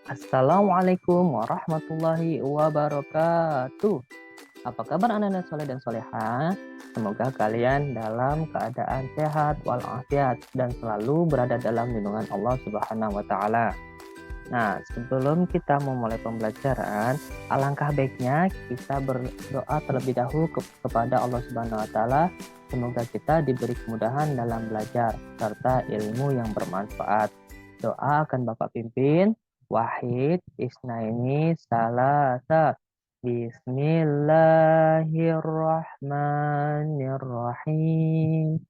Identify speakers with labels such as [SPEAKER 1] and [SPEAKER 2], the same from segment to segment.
[SPEAKER 1] Assalamualaikum warahmatullahi wabarakatuh. Apa kabar anak-anak soleh dan soleha? Semoga kalian dalam keadaan sehat walafiat dan selalu berada dalam lindungan Allah Subhanahu wa taala. Nah, sebelum kita memulai pembelajaran, alangkah baiknya kita berdoa terlebih dahulu kepada Allah Subhanahu wa taala. Semoga kita diberi kemudahan dalam belajar serta ilmu yang bermanfaat. Doa akan Bapak pimpin. Wahid, Isnaini, Salasa. Bismillahirrahmanirrahim.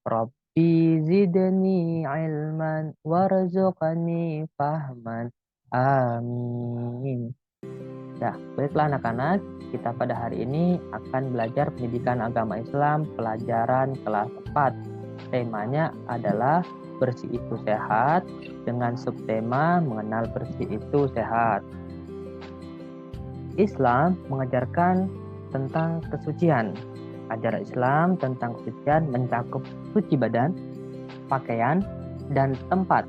[SPEAKER 1] Rabbi zidni ilman warzuqni fahman. Amin. Nah, baiklah anak-anak, kita pada hari ini akan belajar pendidikan agama Islam pelajaran kelas 4. Temanya adalah bersih itu sehat dengan subtema mengenal bersih itu sehat. Islam mengajarkan tentang kesucian. Ajaran Islam tentang kesucian mencakup suci badan, pakaian, dan tempat.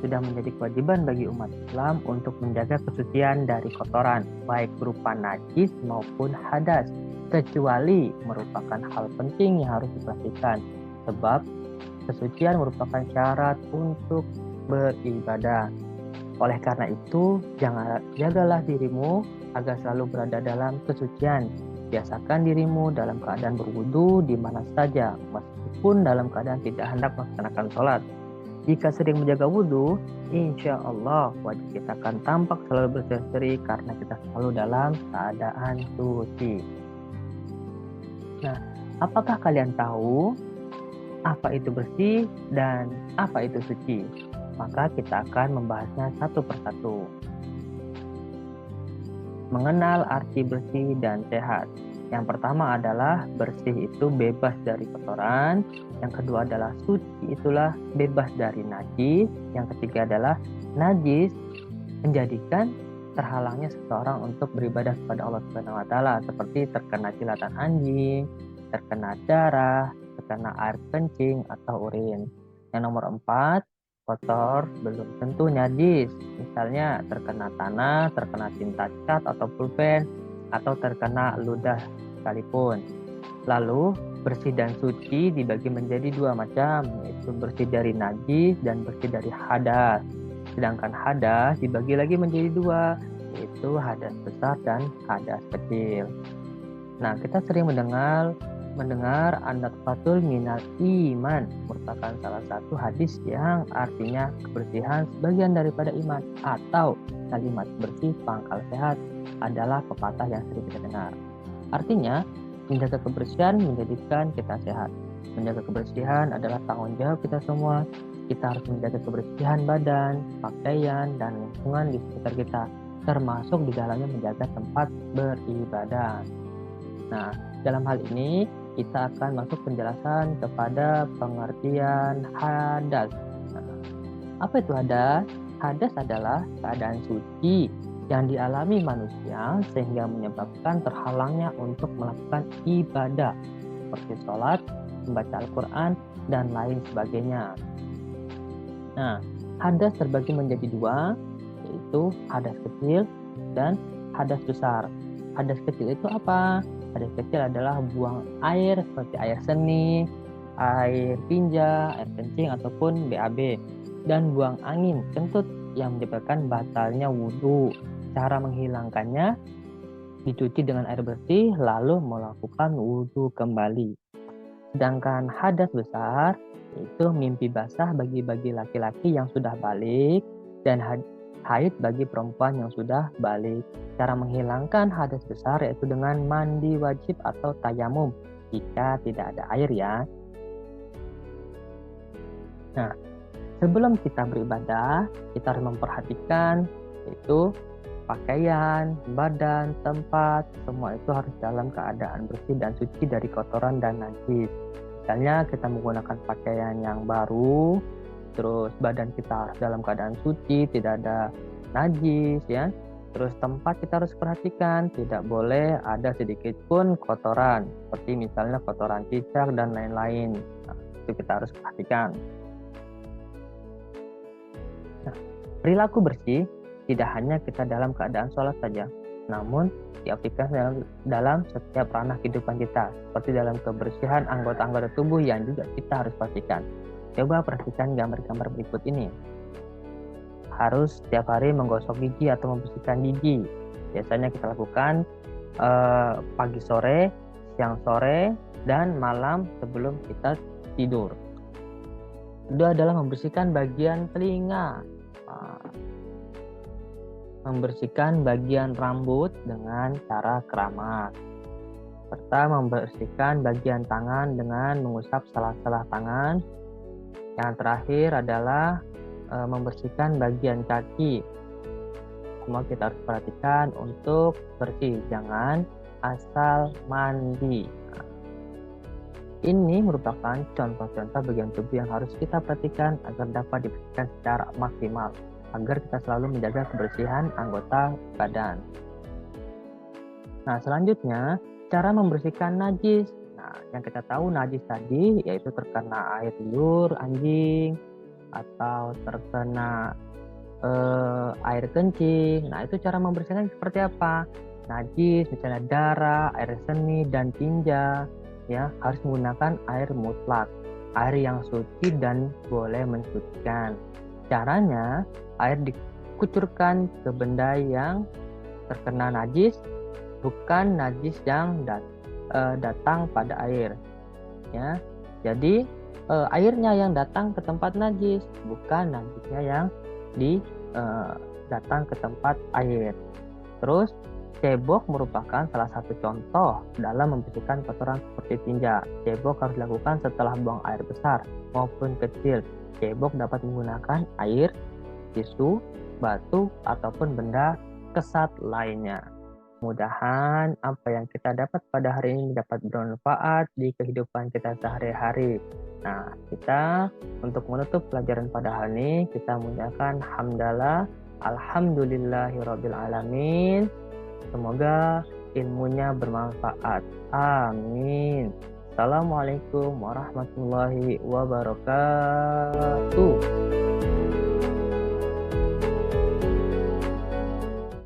[SPEAKER 1] Sudah menjadi kewajiban bagi umat Islam untuk menjaga kesucian dari kotoran, baik berupa najis maupun hadas, kecuali merupakan hal penting yang harus diperhatikan, sebab kesucian merupakan syarat untuk beribadah. Oleh karena itu, jagalah dirimu agar selalu berada dalam kesucian. Biasakan dirimu dalam keadaan berwudu di mana saja, meskipun dalam keadaan tidak hendak melaksanakan sholat. Jika sering menjaga wudhu, insya Allah wajah kita akan tampak selalu berseri karena kita selalu dalam keadaan suci. Nah, apakah kalian tahu apa itu bersih dan apa itu suci? Maka kita akan membahasnya satu persatu. Mengenal arti bersih dan sehat. Yang pertama adalah bersih itu bebas dari kotoran. Yang kedua adalah suci itulah bebas dari najis. Yang ketiga adalah najis menjadikan terhalangnya seseorang untuk beribadah kepada Allah Subhanahu wa taala, seperti terkena jilatan anjing, terkena darah, terkena air kencing atau urin. Yang nomor 4, kotor belum tentu najis. Misalnya terkena tanah, terkena tinta cat atau pulpen, atau terkena ludah sekalipun. Lalu bersih dan suci dibagi menjadi dua macam, yaitu bersih dari najis dan bersih dari hadas. Sedangkan hadas dibagi lagi menjadi dua, yaitu hadas besar dan hadas kecil. Nah, kita sering mendengar an-natfatul minal iman, merupakan salah satu hadis yang artinya kebersihan sebagian daripada iman, atau kalimat bersih pangkal sehat adalah pepatah yang sering kita dengar. Artinya, menjaga kebersihan menjadikan kita sehat. Menjaga kebersihan adalah tanggung jawab kita semua. Kita harus menjaga kebersihan badan, pakaian, dan lingkungan di sekitar kita, termasuk di dalamnya menjaga tempat beribadah. Nah, dalam hal ini kita akan masuk penjelasan kepada pengertian hadas. Nah, apa itu hadas? Hadas adalah keadaan suci yang dialami manusia sehingga menyebabkan terhalangnya untuk melakukan ibadah seperti sholat, membaca Al-Quran, dan lain sebagainya. Nah, hadas terbagi menjadi dua, yaitu hadas kecil dan hadas besar. Hadas kecil itu apa? Hadas kecil adalah buang air seperti air seni, air tinja, air kencing ataupun BAB, dan buang angin kentut yang menyebabkan batalnya wudhu. Cara menghilangkannya dicuci dengan air bersih lalu melakukan wudhu kembali. Sedangkan hadas besar itu mimpi basah bagi laki-laki yang sudah balik dan haid bagi perempuan yang sudah balik. Cara menghilangkan hadas besar yaitu dengan mandi wajib atau tayamum jika tidak ada air ya. Nah, sebelum kita beribadah, kita harus memperhatikan yaitu pakaian, badan, tempat, semua itu harus dalam keadaan bersih dan suci dari kotoran dan najis. Misalnya kita menggunakan pakaian yang baru, terus badan kita harus dalam keadaan suci, tidak ada najis ya. Terus tempat kita harus perhatikan, tidak boleh ada sedikit pun kotoran, seperti misalnya kotoran cicak dan lain-lain. Nah, itu kita harus perhatikan. Nah, perilaku bersih tidak hanya kita dalam keadaan sholat saja, namun diaplikasikan dalam setiap ranah kehidupan kita, seperti dalam kebersihan anggota-anggota tubuh yang juga kita harus pastikan. Coba perhatikan gambar-gambar berikut ini. Harus setiap hari menggosok gigi atau membersihkan gigi. Biasanya kita lakukan pagi sore, siang sore, dan malam sebelum kita tidur. Kedua adalah membersihkan bagian telinga. Membersihkan bagian rambut dengan cara keramas, serta membersihkan bagian tangan dengan mengusap sela-sela tangan. Yang terakhir adalah membersihkan bagian kaki. Semua kita harus perhatikan untuk bersih, jangan asal mandi. Ini merupakan contoh-contoh bagian tubuh yang harus kita perhatikan agar dapat dibersihkan secara maksimal, agar kita selalu menjaga kebersihan anggota badan. Nah, selanjutnya cara membersihkan najis. Nah, yang kita tahu najis tadi yaitu terkena air liur anjing atau terkena air kencing. Nah, itu cara membersihkan seperti apa? Najis, misalnya darah, air seni, dan tinja, ya harus menggunakan air mutlak, air yang suci dan boleh mensucikan. Caranya, air dikucurkan ke benda yang terkena najis, bukan najis yang datang pada air. Ya, jadi airnya yang datang ke tempat najis, bukan najisnya yang datang ke tempat air. Terus, cebok merupakan salah satu contoh dalam membersihkan kotoran seperti tinja. Cebok harus dilakukan setelah buang air besar maupun kecil. Cebok dapat menggunakan air, tisu, batu, ataupun benda kesat lainnya. Mudah-mudahan apa yang kita dapat pada hari ini dapat bermanfaat di kehidupan kita sehari-hari. Nah, kita untuk menutup pelajaran pada hari ini, kita mengucapkan hamdalah, alhamdulillahirabbil alamin. Semoga ilmunya bermanfaat. Amin. Assalamualaikum warahmatullahi wabarakatuh.